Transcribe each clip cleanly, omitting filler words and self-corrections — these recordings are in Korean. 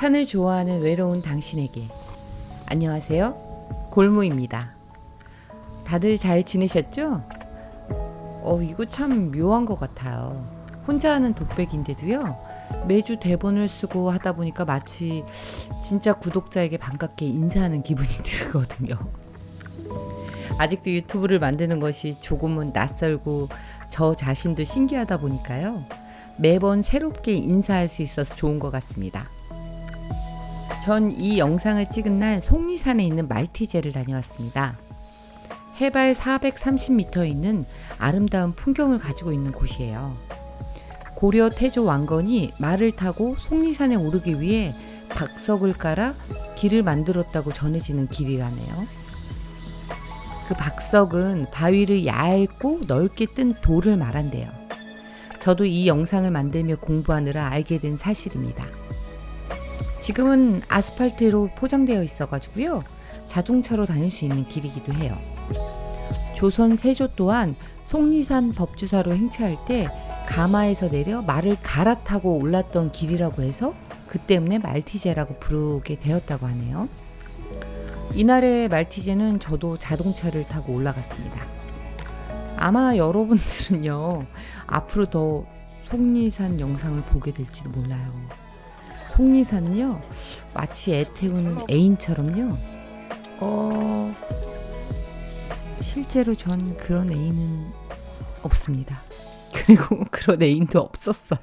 산을 좋아하는 외로운 당신에게 안녕하세요. 골무입니다. 다들 잘 지내셨죠? 이거 참 묘한 것 같아요. 혼자 하는 독백인데도요, 매주 대본을 쓰고 하다 보니까 마치 진짜 구독자에게 반갑게 인사하는 기분이 들거든요. 아직도 유튜브를 만드는 것이 조금은 낯설고 저 자신도 신기하다 보니까요, 매번 새롭게 인사할 수 있어서 좋은 것 같습니다. 전 이 영상을 찍은 날 속리산에 있는 말티제를 다녀왔습니다. 해발 430m에 있는 아름다운 풍경을 가지고 있는 곳이에요. 고려 태조 왕건이 말을 타고 속리산에 오르기 위해 박석을 깔아 길을 만들었다고 전해지는 길이라네요. 그 박석은 바위를 얇고 넓게 뜬 돌을 말한대요. 저도 이 영상을 만들며 공부하느라 알게 된 사실입니다. 지금은 아스팔트로 포장되어 있어가지고요, 자동차로 다닐 수 있는 길이기도 해요. 조선 세조 또한 속리산 법주사로 행차할 때 가마에서 내려 말을 갈아타고 올랐던 길이라고 해서 그 때문에 말티제라고 부르게 되었다고 하네요. 이날의 말티제는 저도 자동차를 타고 올라갔습니다. 아마 여러분들은요, 앞으로 더 속리산 영상을 보게 될지도 몰라요. 속리산은요, 마치 애 태우는 애인처럼요, 실제로 전 그런 애인은 없습니다. 그리고 그런 애인도 없었어요.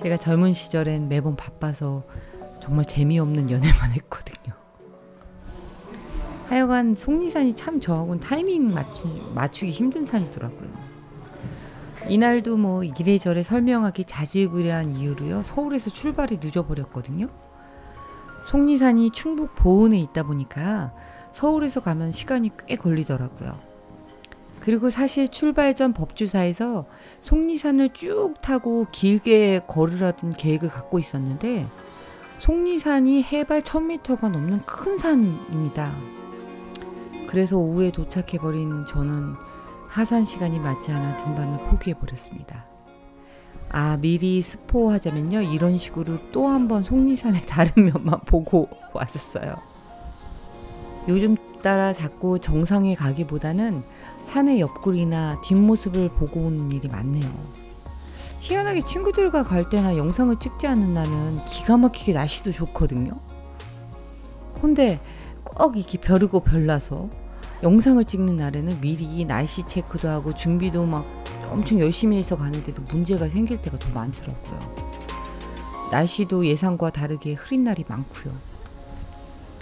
제가 젊은 시절엔 매번 바빠서 정말 재미없는 연애만 했거든요. 하여간 속리산이 참 저하고는 타이밍 맞추기 힘든 산이더라고요. 이날도 뭐 이래저래 설명하기 자질구레한 이유로요, 서울에서 출발이 늦어버렸거든요. 속리산이 충북 보은에 있다 보니까 서울에서 가면 시간이 꽤 걸리더라고요. 그리고 사실 출발 전 법주사에서 속리산을 쭉 타고 길게 걸으라던 계획을 갖고 있었는데, 속리산이 해발 1000m가 넘는 큰 산입니다. 그래서 오후에 도착해버린 저는 하산 시간이 맞지 않아 등반을 포기해버렸습니다. 미리 스포하자면요, 이런 식으로 또 한 번 속리산의 다른 면만 보고 왔었어요. 요즘 따라 자꾸 정상에 가기보다는 산의 옆구리나 뒷모습을 보고 오는 일이 많네요. 희한하게 친구들과 갈 때나 영상을 찍지 않는 날은 기가 막히게 날씨도 좋거든요. 근데 꼭 이렇게 벼르고 별나서 영상을 찍는 날에는 미리 날씨 체크도 하고 준비도 막 엄청 열심히 해서 가는데도 문제가 생길 때가 더 많더라고요. 날씨도 예상과 다르게 흐린 날이 많고요.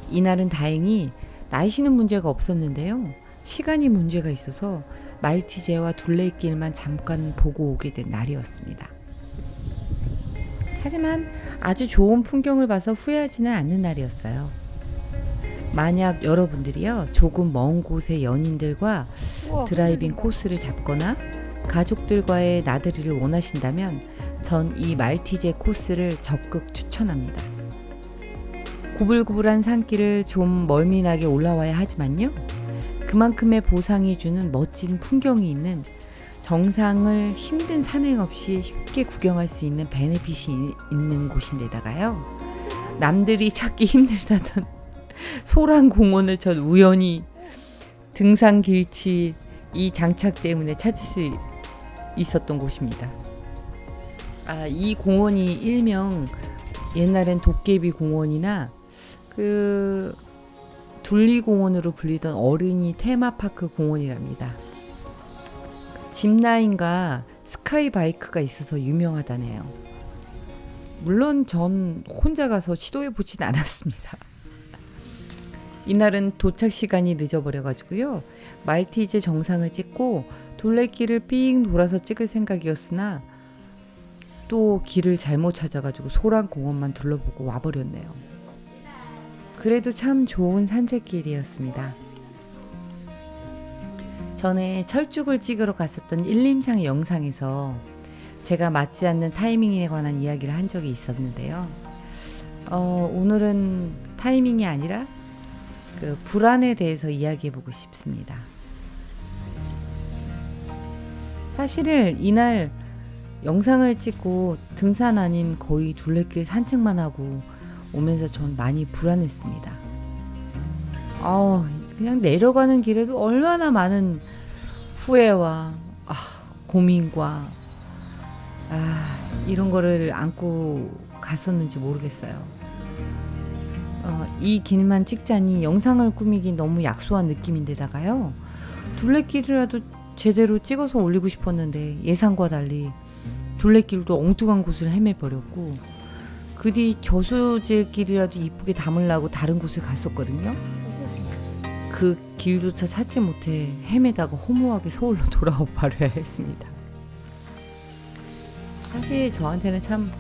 이날은 다행히 날씨는 문제가 없었는데요, 시간이 문제가 있어서 말티제와 둘레길만 잠깐 보고 오게 된 날이었습니다. 하지만 아주 좋은 풍경을 봐서 후회하지는 않는 날이었어요. 만약 여러분들이요, 조금 먼 곳의 연인들과 드라이빙 코스를 잡거나 가족들과의 나들이를 원하신다면 전 이 말티제 코스를 적극 추천합니다. 구불구불한 산길을 좀 멀미나게 올라와야 하지만요, 그만큼의 보상이 주는 멋진 풍경이 있는, 정상을 힘든 산행 없이 쉽게 구경할 수 있는 베네핏이 있는 곳인데다가요, 남들이 찾기 힘들다던 소란공원을 전 우연히 등산 길치 이 장착 때문에 찾을 수 있었던 곳입니다. 이 공원이 일명 옛날엔 도깨비 공원이나 그 둘리공원으로 불리던 어린이 테마파크 공원이랍니다. 짚라인과 스카이바이크가 있어서 유명하다네요. 물론 전 혼자 가서 시도해보진 않았습니다. 이날은 도착 시간이 늦어버려가지고요, 말티제 정상을 찍고 둘레길을 삥 돌아서 찍을 생각이었으나 또 길을 잘못 찾아가지고 소란공원만 둘러보고 와버렸네요. 그래도 참 좋은 산책길이었습니다. 전에 철쭉을 찍으러 갔었던 일림상 영상에서 제가 맞지 않는 타이밍에 관한 이야기를 한 적이 있었는데요. 오늘은 타이밍이 아니라 그 불안에 대해서 이야기해보고 싶습니다. 사실은 이날 영상을 찍고 등산 아닌 거의 둘레길 산책만 하고 오면서 전 많이 불안했습니다. 그냥 내려가는 길에도 얼마나 많은 후회와 고민과 이런 거를 안고 갔었는지 모르겠어요. 이 길만 찍자니 영상을 꾸미기 너무 약소한 느낌인데다가요. 둘레길이라도 제대로 찍어서 올리고 싶었는데 예상과 달리 둘레길도 엉뚱한 곳을 헤매버렸고 그 뒤 저수지길이라도 이쁘게 담으려고 다른 곳을 갔었거든요. 그 길조차 찾지 못해 헤매다가 허무하게 서울로 돌아와 버려야 했습니다. 사실 저한테는 참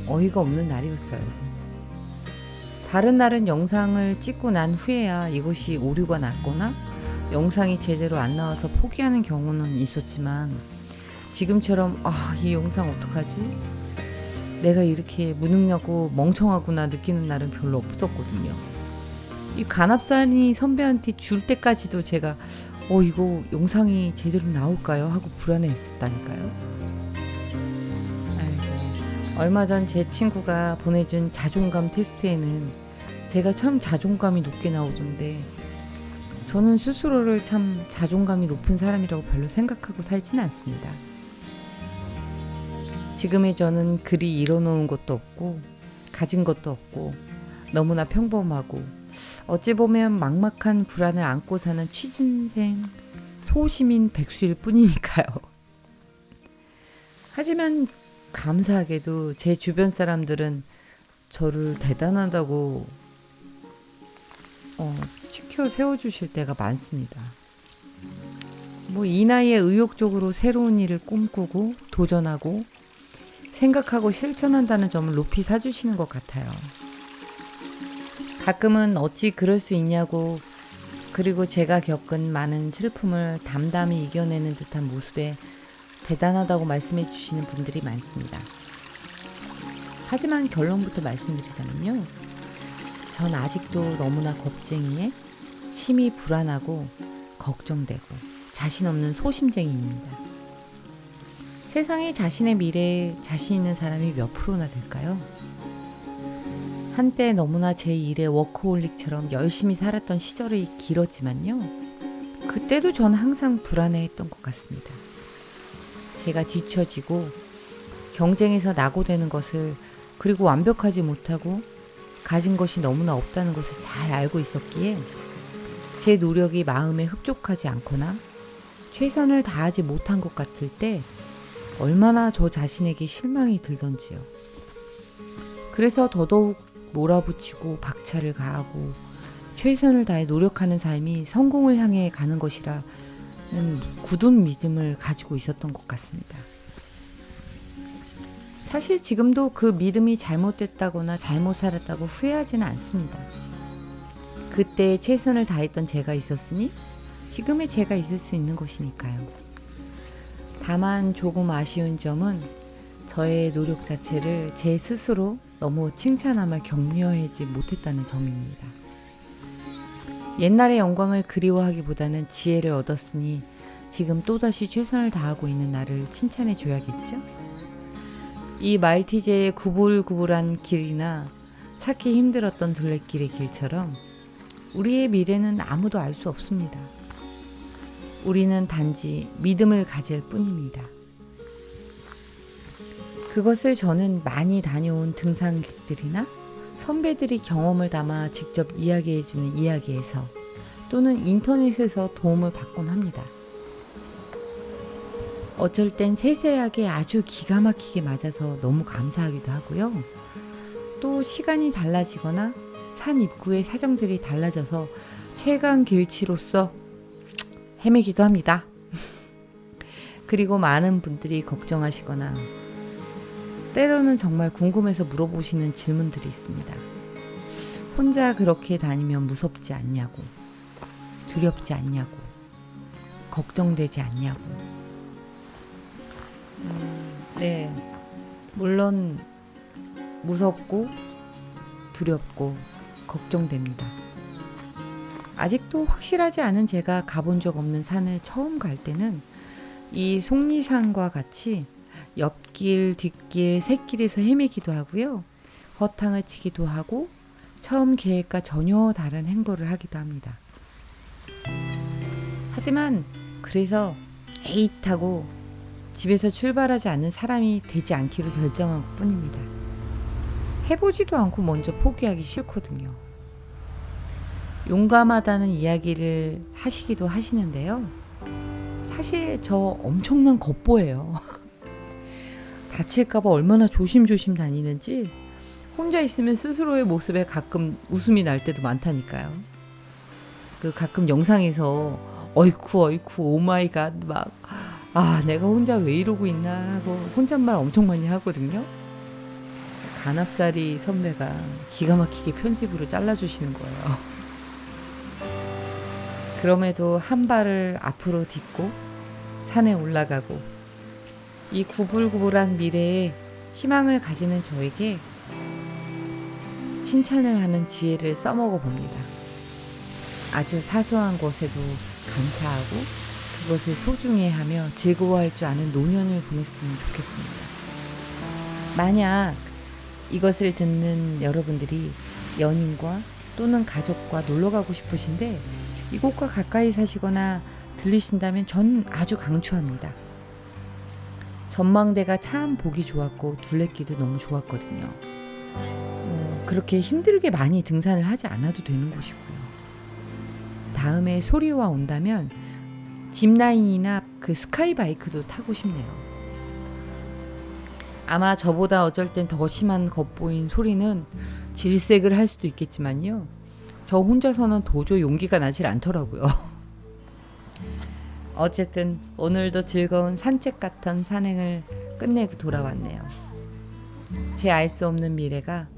어이가 없는 날이었어요. 다른 날은 영상을 찍고 난 후에야 이것이 오류가 났거나 영상이 제대로 안 나와서 포기하는 경우는 있었지만 지금처럼 이 영상 어떡하지? 내가 이렇게 무능력하고 멍청하구나 느끼는 날은 별로 없었거든요. 이 간합산이 선배한테 줄 때까지도 제가 이거 영상이 제대로 나올까요? 하고 불안해했었다니까요. 얼마 전 제 친구가 보내준 자존감 테스트에는 제가 참 자존감이 높게 나오던데 저는 스스로를 참 자존감이 높은 사람이라고 별로 생각하고 살지는 않습니다. 지금의 저는 그리 이뤄놓은 것도 없고 가진 것도 없고 너무나 평범하고 어찌 보면 막막한 불안을 안고 사는 취준생 소시민 백수일 뿐이니까요. 하지만 감사하게도 제 주변 사람들은 저를 대단하다고 치켜 세워주실 때가 많습니다. 이 나이에 의욕적으로 새로운 일을 꿈꾸고 도전하고 생각하고 실천한다는 점을 높이 사주시는 것 같아요. 가끔은 어찌 그럴 수 있냐고 그리고 제가 겪은 많은 슬픔을 담담히 이겨내는 듯한 모습에 대단하다고 말씀해 주시는 분들이 많습니다. 하지만 결론부터 말씀드리자면요. 전 아직도 너무나 겁쟁이에 심히 불안하고 걱정되고 자신 없는 소심쟁이입니다. 세상에 자신의 미래에 자신 있는 사람이 몇 프로나 될까요? 한때 너무나 제 일에 워커홀릭처럼 열심히 살았던 시절이 길었지만요. 그때도 전 항상 불안해했던 것 같습니다. 제가 뒤처지고 경쟁에서 낙오되는 것을 그리고 완벽하지 못하고 가진 것이 너무나 없다는 것을 잘 알고 있었기에 제 노력이 마음에 흡족하지 않거나 최선을 다하지 못한 것 같을 때 얼마나 저 자신에게 실망이 들던지요. 그래서 더더욱 몰아붙이고 박차를 가하고 최선을 다해 노력하는 삶이 성공을 향해 가는 것이라는 굳은 믿음을 가지고 있었던 것 같습니다. 사실 지금도 그 믿음이 잘못됐다거나 잘못 살았다고 후회하지는 않습니다. 그때 최선을 다했던 제가 있었으니 지금의 제가 있을 수 있는 것이니까요. 다만 조금 아쉬운 점은 저의 노력 자체를 제 스스로 너무 칭찬하며 격려하지 못했다는 점입니다. 옛날의 영광을 그리워하기보다는 지혜를 얻었으니 지금 또다시 최선을 다하고 있는 나를 칭찬해 줘야겠죠? 이 말티제의 구불구불한 길이나 찾기 힘들었던 둘레길의 길처럼 우리의 미래는 아무도 알 수 없습니다. 우리는 단지 믿음을 가질 뿐입니다. 그것을 저는 많이 다녀온 등산객들이나 선배들이 경험을 담아 직접 이야기해주는 이야기에서 또는 인터넷에서 도움을 받곤 합니다. 어쩔 땐 세세하게 아주 기가 막히게 맞아서 너무 감사하기도 하고요. 또 시간이 달라지거나 산 입구의 사정들이 달라져서 최강 길치로서 헤매기도 합니다. 그리고 많은 분들이 걱정하시거나 때로는 정말 궁금해서 물어보시는 질문들이 있습니다. 혼자 그렇게 다니면 무섭지 않냐고, 두렵지 않냐고, 걱정되지 않냐고. 네, 물론 무섭고 두렵고 걱정됩니다. 아직도 확실하지 않은 제가 가본 적 없는 산을 처음 갈 때는 이 속리산과 같이 옆길, 뒷길, 샛길에서 헤매기도 하고요. 허탕을 치기도 하고 처음 계획과 전혀 다른 행보를 하기도 합니다. 하지만 그래서 에잇하고 집에서 출발하지 않는 사람이 되지 않기로 결정한 것 뿐입니다. 해보지도 않고 먼저 포기하기 싫거든요. 용감하다는 이야기를 하시기도 하시는데요. 사실 저 엄청난 겉보예요. 다칠까봐 얼마나 조심조심 다니는지 혼자 있으면 스스로의 모습에 가끔 웃음이 날 때도 많다니까요. 그 가끔 영상에서 어이쿠 오마이갓 막 내가 혼자 왜 이러고 있나 하고 혼잣말 엄청 많이 하거든요. 간합사리 선배가 기가 막히게 편집으로 잘라주시는 거예요. 그럼에도 한 발을 앞으로 딛고 산에 올라가고 이 구불구불한 미래에 희망을 가지는 저에게 칭찬을 하는 지혜를 써먹어 봅니다. 아주 사소한 것에도 감사하고 그것을 소중해하며 즐거워할 줄 아는 노년을 보냈으면 좋겠습니다. 만약 이것을 듣는 여러분들이 연인과 또는 가족과 놀러 가고 싶으신데 이곳과 가까이 사시거나 들리신다면 전 아주 강추합니다. 전망대가 참 보기 좋았고 둘레길도 너무 좋았거든요. 그렇게 힘들게 많이 등산을 하지 않아도 되는 곳이고요. 다음에 소리와 온다면 짚라인이나 그 스카이바이크도 타고 싶네요. 아마 저보다 어쩔 땐 더 심한 겉보인 소리는 질색을 할 수도 있겠지만요. 저 혼자서는 도저히 용기가 나질 않더라고요. 어쨌든 오늘도 즐거운 산책 같은 산행을 끝내고 돌아왔네요. 제 알 수 없는 미래가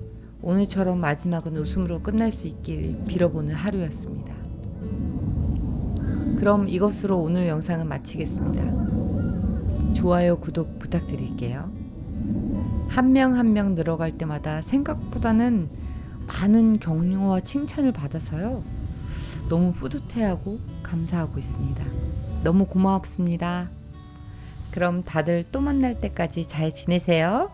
오늘처럼 마지막은 웃음으로 끝날 수 있길 빌어보는 하루였습니다. 그럼 이것으로 오늘 영상은 마치겠습니다. 좋아요, 구독 부탁드릴게요. 한 명 한 명 늘어갈 때마다 생각보다는 많은 격려와 칭찬을 받아서요. 너무 뿌듯해하고 감사하고 있습니다. 너무 고맙습니다. 그럼 다들 또 만날 때까지 잘 지내세요.